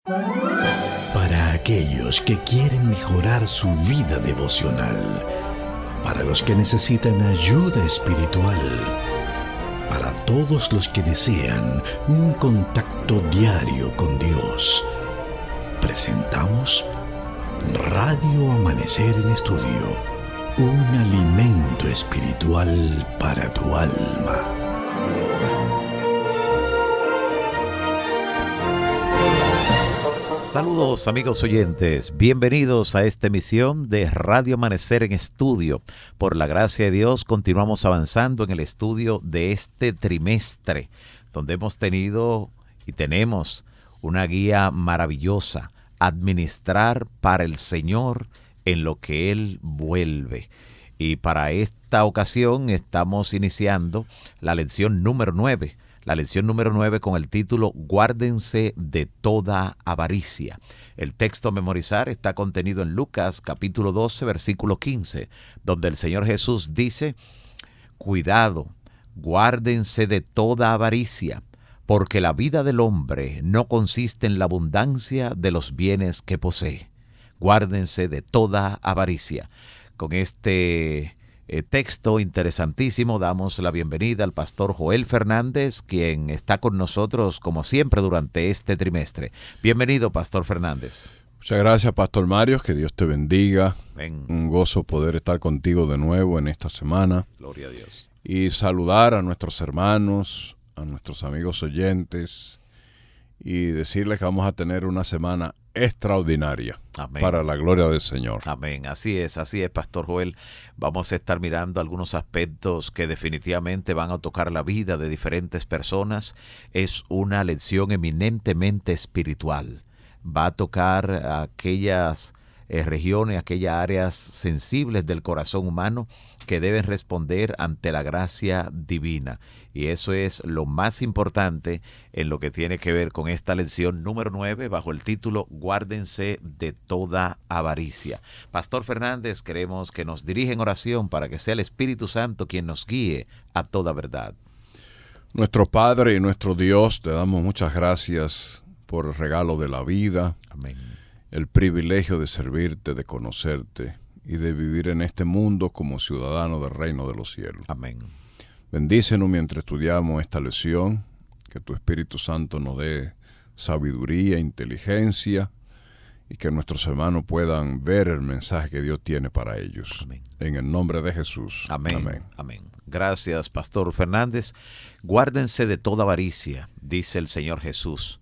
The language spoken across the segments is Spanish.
Para aquellos que quieren mejorar su vida devocional, para los que necesitan ayuda espiritual, para todos los que desean un contacto diario con Dios, presentamos Radio Amanecer en Estudio, un alimento espiritual para tu alma. Saludos amigos oyentes, bienvenidos a esta emisión de Radio Amanecer en Estudio. Por la gracia de Dios continuamos avanzando en el estudio de este trimestre, donde hemos tenido y tenemos una guía maravillosa, administrar para el Señor en lo que Él vuelve. Y para esta ocasión estamos iniciando la lección número 9. La lección número 9 con el título Guárdense de toda avaricia. El texto a memorizar está contenido en Lucas capítulo 12, versículo 15, donde el Señor Jesús dice: cuidado, guárdense de toda avaricia, porque la vida del hombre no consiste en la abundancia de los bienes que posee. Guárdense de toda avaricia. Con este texto interesantísimo damos la bienvenida al pastor Joel Fernández, quien está con nosotros como siempre durante este trimestre. Bienvenido, pastor Fernández. Muchas gracias, pastor Mario, que Dios te bendiga. Amén. Un gozo poder estar contigo de nuevo en esta semana. Gloria a Dios. Y saludar a nuestros hermanos, a nuestros amigos oyentes y decirles que vamos a tener una semana extraordinaria. Amén. Para la gloria del Señor. Amén. Así es, pastor Joel. Vamos a estar mirando algunos aspectos que definitivamente van a tocar la vida de diferentes personas. Es una lección eminentemente espiritual. Va a tocar aquellas regiones, aquellas áreas sensibles del corazón humano que deben responder ante la gracia divina. Y eso es lo más importante en lo que tiene que ver con esta lección número 9 bajo el título Guárdense de toda avaricia. Pastor Fernández, queremos que nos dirija en oración para que sea el Espíritu Santo quien nos guíe a toda verdad. Nuestro Padre y nuestro Dios, te damos muchas gracias por el regalo de la vida. Amén. El privilegio de servirte, de conocerte y de vivir en este mundo como ciudadano del reino de los cielos. Amén. Bendícenos mientras estudiamos esta lección, que tu Espíritu Santo nos dé sabiduría, inteligencia y que nuestros hermanos puedan ver el mensaje que Dios tiene para ellos. Amén. En el nombre de Jesús. Amén. Amén. Amén. Gracias, pastor Fernández. Guárdense de toda avaricia, dice el Señor Jesús.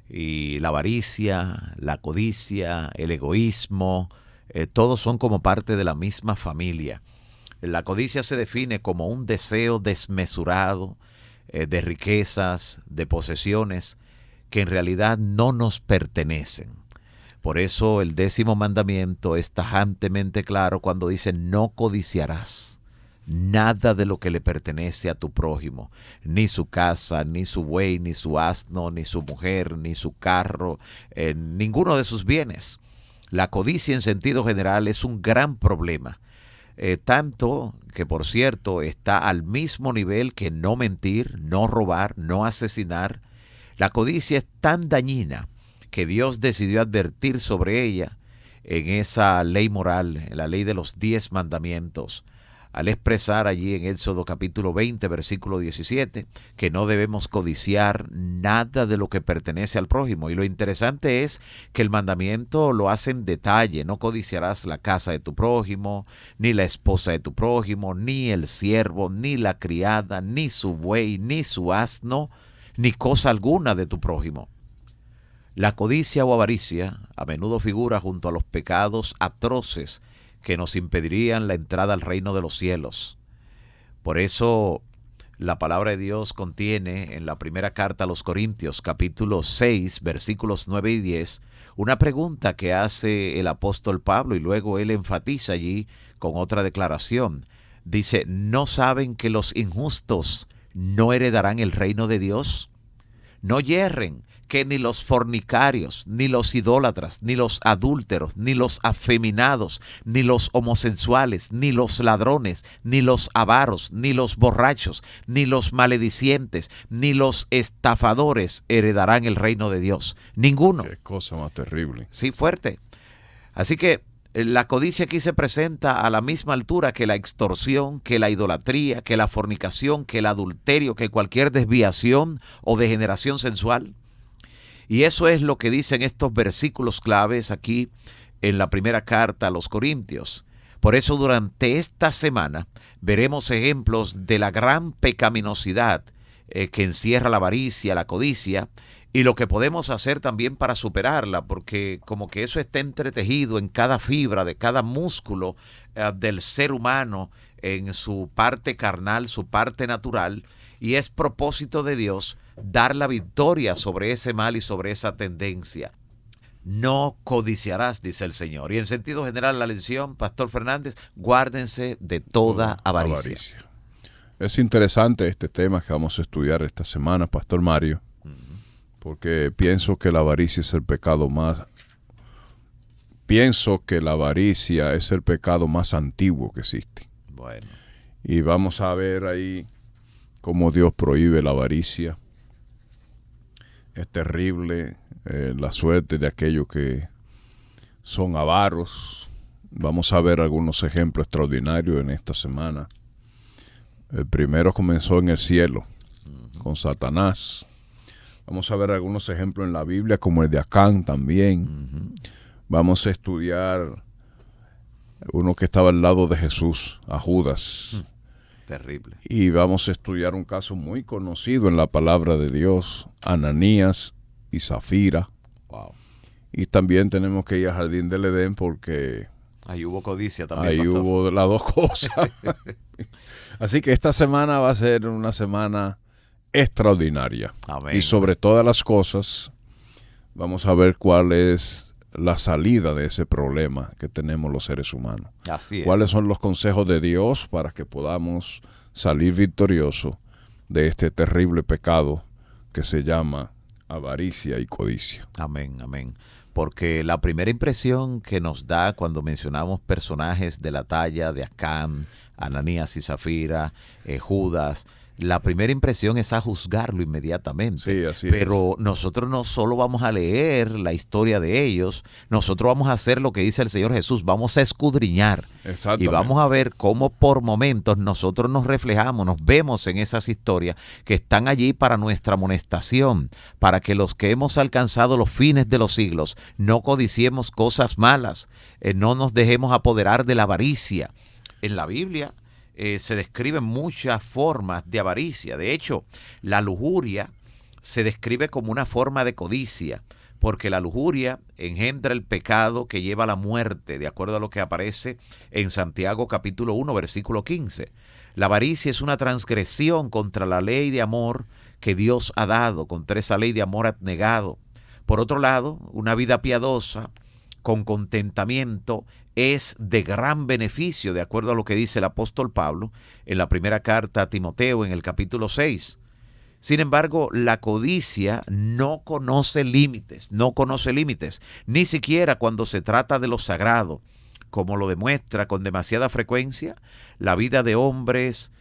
Y la avaricia, la codicia, el egoísmo, todos son como parte de la misma familia. La codicia se define como un deseo desmesurado de riquezas, de posesiones, que en realidad no nos pertenecen. Por eso el 10º mandamiento es tajantemente claro cuando dice: no codiciarás nada de lo que le pertenece a tu prójimo, ni su casa, ni su buey, ni su asno, ni su mujer, ni su carro, ninguno de sus bienes. La codicia en sentido general es un gran problema, tanto que, por cierto, está al mismo nivel que no mentir, no robar, no asesinar. La codicia es tan dañina que Dios decidió advertir sobre ella en esa ley moral, en la ley de los 10 mandamientos, al expresar allí en Éxodo capítulo 20, versículo 17, que no debemos codiciar nada de lo que pertenece al prójimo. Y lo interesante es que el mandamiento lo hace en detalle: no codiciarás la casa de tu prójimo, ni la esposa de tu prójimo, ni el siervo, ni la criada, ni su buey, ni su asno, ni cosa alguna de tu prójimo. La codicia o avaricia a menudo figura junto a los pecados atroces que nos impedirían la entrada al reino de los cielos. Por eso la palabra de Dios contiene en la primera carta a los Corintios, capítulo 6, versículos 9 y 10, una pregunta que hace el apóstol Pablo y luego él enfatiza allí con otra declaración. Dice: ¿no saben que los injustos no heredarán el reino de Dios? No yerren, que ni los fornicarios, ni los idólatras, ni los adúlteros, ni los afeminados, ni los homosexuales, ni los ladrones, ni los avaros, ni los borrachos, ni los maledicientes, ni los estafadores heredarán el reino de Dios. Ninguno. Qué cosa más terrible. Sí, fuerte. Así que la codicia aquí se presenta a la misma altura que la extorsión, que la idolatría, que la fornicación, que el adulterio, que cualquier desviación o degeneración sensual. Y eso es lo que dicen estos versículos claves aquí en la primera carta a los Corintios. Por eso durante esta semana veremos ejemplos de la gran pecaminosidad que encierra la avaricia, la codicia, y lo que podemos hacer también para superarla, porque como que eso está entretejido en cada fibra de cada músculo del ser humano, en su parte carnal, su parte natural, y es propósito de Dios dar la victoria sobre ese mal y sobre esa tendencia. No codiciarás, dice el Señor. Y en sentido general la lección, Pastor Fernández, guárdense de toda avaricia. Es interesante este tema que vamos a estudiar esta semana, Pastor Mario, porque pienso que la avaricia es el pecado más antiguo que existe. Bueno. Y vamos a ver ahí cómo Dios prohíbe la avaricia. Es terrible la suerte de aquellos que son avaros. Vamos a ver algunos ejemplos extraordinarios en esta semana. El primero comenzó en el cielo, con Satanás. Vamos a ver algunos ejemplos en la Biblia, como el de Acán también. Vamos a estudiar uno que estaba al lado de Jesús, a Judas. Terrible. Y vamos a estudiar un caso muy conocido en la palabra de Dios, Ananías y Zafira. Wow. Y también tenemos que ir al Jardín del Edén porque ahí hubo codicia también, ahí pastor. hubo las dos cosas. Así que esta semana va a ser una semana extraordinaria. Amén. Y sobre todas las cosas, vamos a ver cuál es la salida de ese problema que tenemos los seres humanos. Así es. ¿Cuáles son los consejos de Dios para que podamos salir victoriosos de este terrible pecado que se llama avaricia y codicia? Amén, amén. Porque la primera impresión que nos da cuando mencionamos personajes de la talla de Acán, Ananías y Zafira, Judas, la primera impresión es a juzgarlo inmediatamente. Sí, así Pero nosotros no solo vamos a leer la historia de ellos, nosotros vamos a hacer lo que dice el Señor Jesús, vamos a escudriñar. Y vamos a ver cómo por momentos nosotros nos reflejamos, nos vemos en esas historias que están allí para nuestra amonestación, para que los que hemos alcanzado los fines de los siglos no codiciemos cosas malas, no nos dejemos apoderar de la avaricia. En la Biblia se describen muchas formas de avaricia. De hecho, la lujuria se describe como una forma de codicia, porque la lujuria engendra el pecado que lleva a la muerte, de acuerdo a lo que aparece en Santiago capítulo 1, versículo 15. La avaricia es una transgresión contra la ley de amor que Dios ha dado, contra esa ley de amor abnegado. Por otro lado, una vida piadosa, con contentamiento, es de gran beneficio, de acuerdo a lo que dice el apóstol Pablo en la primera carta a Timoteo en el capítulo 6. Sin embargo, la codicia no conoce límites, ni siquiera cuando se trata de lo sagrado, como lo demuestra con demasiada frecuencia la vida de hombres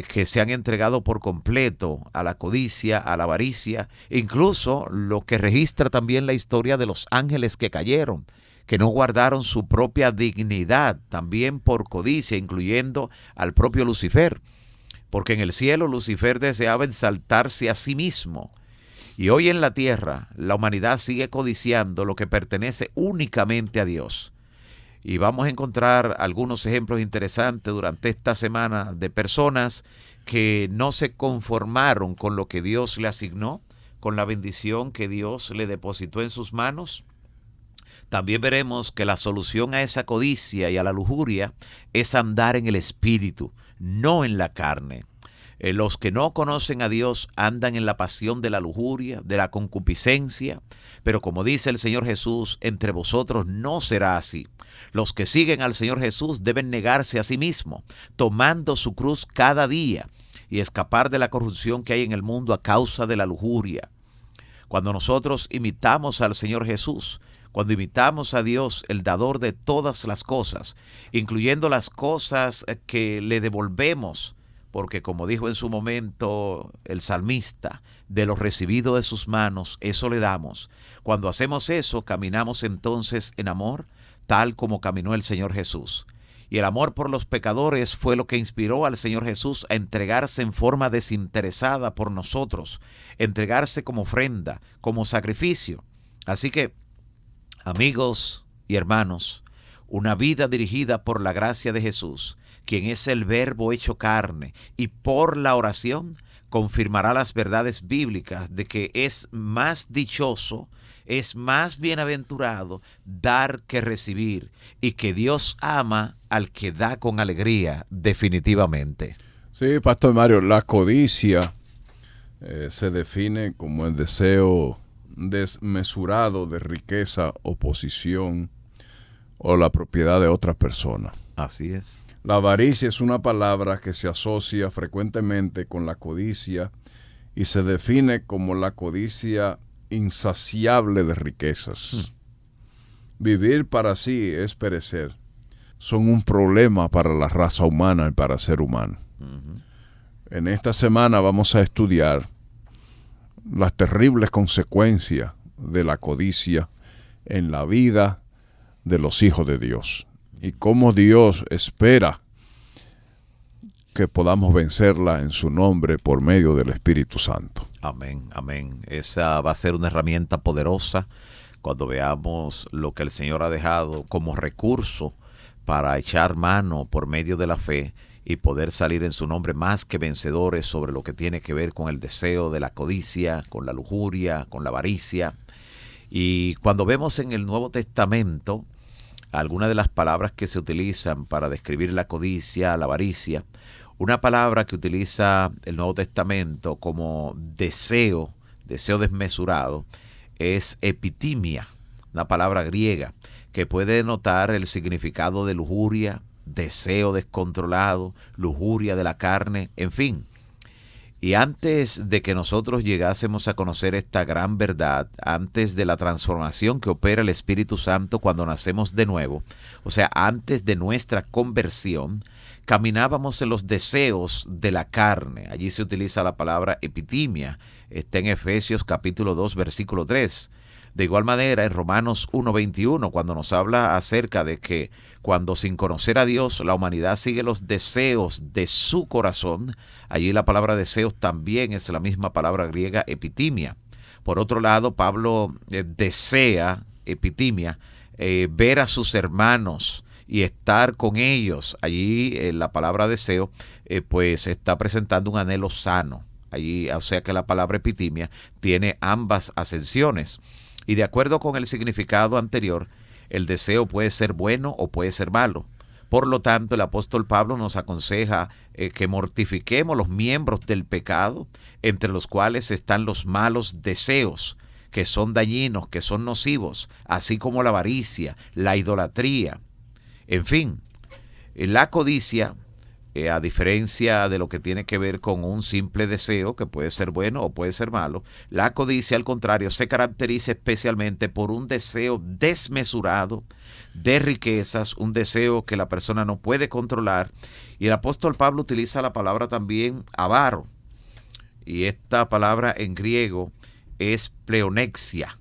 que se han entregado por completo a la codicia, a la avaricia, incluso lo que registra también la historia de los ángeles que cayeron, que no guardaron su propia dignidad, también por codicia, incluyendo al propio Lucifer, porque en el cielo Lucifer deseaba exaltarse a sí mismo, y hoy en la tierra la humanidad sigue codiciando lo que pertenece únicamente a Dios. Y vamos a encontrar algunos ejemplos interesantes durante esta semana de personas que no se conformaron con lo que Dios le asignó, con la bendición que Dios le depositó en sus manos. También veremos que la solución a esa codicia y a la lujuria es andar en el espíritu, no en la carne. Los que no conocen a Dios andan en la pasión de la lujuria, de la concupiscencia, pero como dice el Señor Jesús, entre vosotros no será así. Los que siguen al Señor Jesús deben negarse a sí mismos, tomando su cruz cada día y escapar de la corrupción que hay en el mundo a causa de la lujuria. Cuando nosotros imitamos al Señor Jesús, cuando imitamos a Dios, el dador de todas las cosas, incluyendo las cosas que le devolvemos, porque como dijo en su momento el salmista, de lo recibido de sus manos, eso le damos. Cuando hacemos eso, caminamos entonces en amor, tal como caminó el Señor Jesús. Y el amor por los pecadores fue lo que inspiró al Señor Jesús a entregarse en forma desinteresada por nosotros, entregarse como ofrenda, como sacrificio. Así que, amigos y hermanos, una vida dirigida por la gracia de Jesús, quien es el Verbo hecho carne, y por la oración confirmará las verdades bíblicas de que es más dichoso, es más bienaventurado dar que recibir, y que Dios ama al que da con alegría, definitivamente. Sí, Pastor Mario, la codicia se define como el deseo desmesurado de riqueza o posición o la propiedad de otra persona. Así es. La avaricia es una palabra que se asocia frecuentemente con la codicia y se define como la codicia insaciable de riquezas. Vivir para sí es perecer. Son un problema para la raza humana y para el ser humano. En esta semana vamos a estudiar las terribles consecuencias de la codicia en la vida de los hijos de Dios y cómo Dios espera que podamos vencerla en su nombre por medio del Espíritu Santo. Amén, amén. Esa va a ser una herramienta poderosa cuando veamos lo que el Señor ha dejado como recurso para echar mano por medio de la fe y poder salir en su nombre más que vencedores sobre lo que tiene que ver con el deseo de la codicia, con la lujuria, con la avaricia. Y cuando vemos en el Nuevo Testamento algunas de las palabras que se utilizan para describir la codicia, la avaricia, una palabra que utiliza el Nuevo Testamento como deseo desmesurado, es epitimia, una palabra griega que puede denotar el significado de lujuria, deseo descontrolado, lujuria de la carne, en fin. Y antes de que nosotros llegásemos a conocer esta gran verdad, antes de la transformación que opera el Espíritu Santo cuando nacemos de nuevo, o sea, antes de nuestra conversión, caminábamos en los deseos de la carne. Allí se utiliza la palabra epitimia, está en Efesios capítulo 2, versículo 3. De igual manera, en Romanos 1:21, cuando nos habla acerca de que cuando sin conocer a Dios la humanidad sigue los deseos de su corazón, allí la palabra deseos también es la misma palabra griega epitimia. Por otro lado, Pablo desea, epitimia, ver a sus hermanos y estar con ellos. Allí la palabra deseo pues está presentando un anhelo sano. Allí, o sea que la palabra epitimia tiene ambas acepciones. Y de acuerdo con el significado anterior, el deseo puede ser bueno o puede ser malo. Por lo tanto, el apóstol Pablo nos aconseja que mortifiquemos los miembros del pecado, entre los cuales están los malos deseos, que son dañinos, que son nocivos, así como la avaricia, la idolatría. En fin, la codicia, a diferencia de lo que tiene que ver con un simple deseo, que puede ser bueno o puede ser malo, la codicia, al contrario, se caracteriza especialmente por un deseo desmesurado de riquezas, un deseo que la persona no puede controlar. Y el apóstol Pablo utiliza la palabra también avaro, y esta palabra en griego es pleonexia,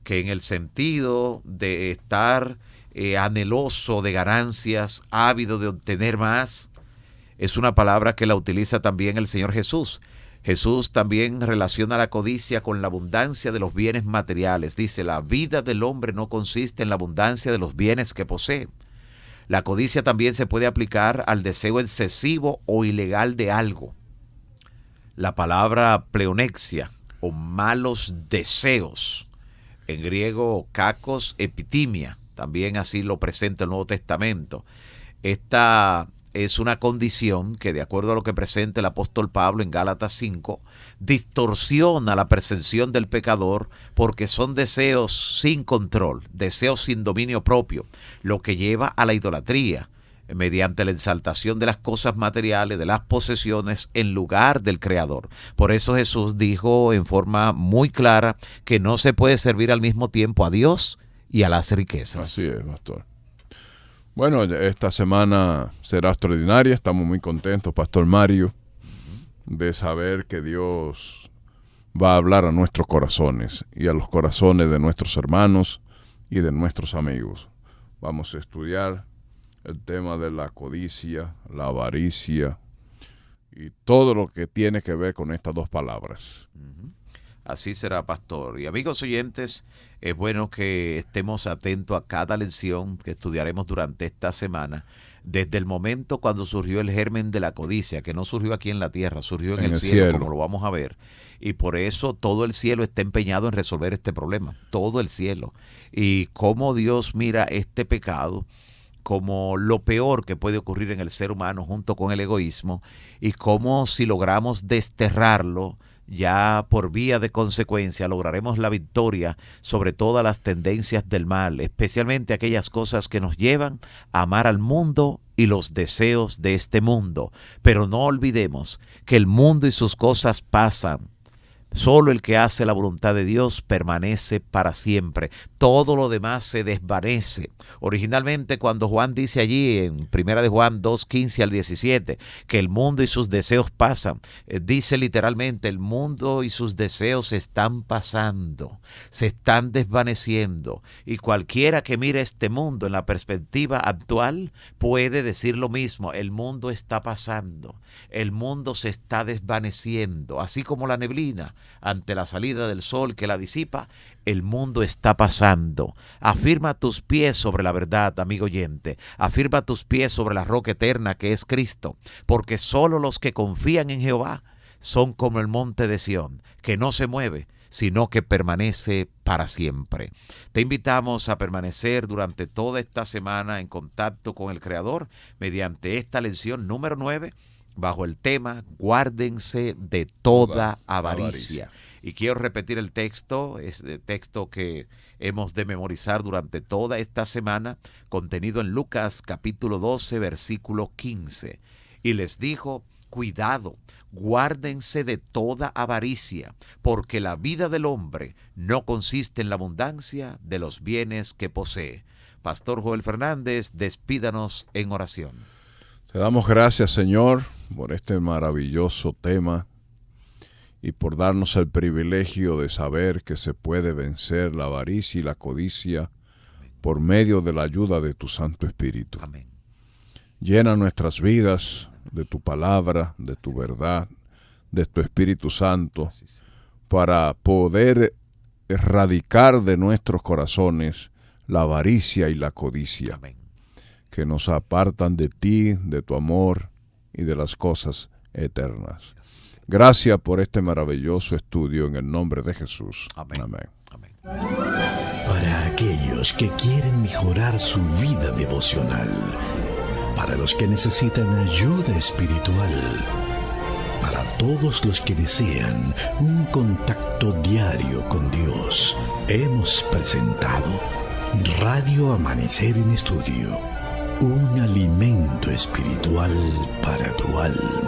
que en el sentido de estar anheloso de ganancias, ávido de obtener más, es una palabra que la utiliza también el Señor Jesús. Jesús también relaciona la codicia con la abundancia de los bienes materiales. Dice, la vida del hombre no consiste en la abundancia de los bienes que posee. La codicia también se puede aplicar al deseo excesivo o ilegal de algo. La palabra pleonexia o malos deseos, en griego kakos epitimia, también así lo presenta el Nuevo Testamento. Esta es una condición que, de acuerdo a lo que presenta el apóstol Pablo en Gálatas 5, distorsiona la percepción del pecador porque son deseos sin control, deseos sin dominio propio, lo que lleva a la idolatría. mediante la exaltación de las cosas materiales, de las posesiones, en lugar del Creador. Por eso Jesús dijo en forma muy clara que no se puede servir al mismo tiempo a Dios y a las riquezas. Así es, pastor. Bueno, esta semana será extraordinaria. Estamos muy contentos, Pastor Mario, de saber que Dios va a hablar a nuestros corazones y a los corazones de nuestros hermanos y de nuestros amigos. Vamos a estudiar el tema de la codicia, la avaricia y todo lo que tiene que ver con estas dos palabras. Así será, pastor. Y amigos oyentes, es bueno que estemos atentos a cada lección que estudiaremos durante esta semana, desde el momento cuando surgió el germen de la codicia, que no surgió aquí en la tierra, surgió en el cielo, como lo vamos a ver. Y por eso todo el cielo está empeñado en resolver este problema, todo el cielo. Y cómo Dios mira este pecado como lo peor que puede ocurrir en el ser humano junto con el egoísmo, y cómo si logramos desterrarlo, ya por vía de consecuencia lograremos la victoria sobre todas las tendencias del mal, especialmente aquellas cosas que nos llevan a amar al mundo y los deseos de este mundo. Pero no olvidemos que el mundo y sus cosas pasan. Solo el que hace la voluntad de Dios permanece para siempre. Todo lo demás se desvanece. Originalmente, cuando Juan dice allí en 1 de Juan 2:15 al 17 que el mundo y sus deseos pasan, dice literalmente: el mundo y sus deseos están pasando, se están desvaneciendo. Y cualquiera que mire este mundo en la perspectiva actual puede decir lo mismo: el mundo está pasando, el mundo se está desvaneciendo, así como la neblina ante la salida del sol que la disipa. El mundo está pasando. Afirma tus pies sobre la verdad, amigo oyente. Afirma tus pies sobre la roca eterna que es Cristo, porque solo los que confían en Jehová son como el monte de Sión, que no se mueve, sino que permanece para siempre. Te invitamos a permanecer durante toda esta semana en contacto con el Creador mediante esta lección número 9, bajo el tema guárdense de toda avaricia. Y quiero repetir el texto, es el texto que hemos de memorizar durante toda esta semana, contenido en Lucas capítulo 12, versículo 15. Y les dijo: cuidado, guárdense de toda avaricia, porque la vida del hombre no consiste en la abundancia de los bienes que posee. Pastor Joel Fernández, despídanos en oración. Te damos gracias, Señor, por este maravilloso tema y por darnos el privilegio de saber que se puede vencer la avaricia y la codicia por medio de la ayuda de tu Santo Espíritu. Amén. Llena nuestras vidas de tu palabra, de tu verdad, de tu Espíritu Santo, para poder erradicar de nuestros corazones la avaricia y la codicia. Amén. Que nos apartan de ti, de tu amor y de las cosas eternas. Gracias por este maravilloso estudio en el nombre de Jesús. Amén. Amén. Amén. Para aquellos que quieren mejorar su vida devocional, para los que necesitan ayuda espiritual, para todos los que desean un contacto diario con Dios, hemos presentado Radio Amanecer en Estudio, un alimento espiritual para tu alma.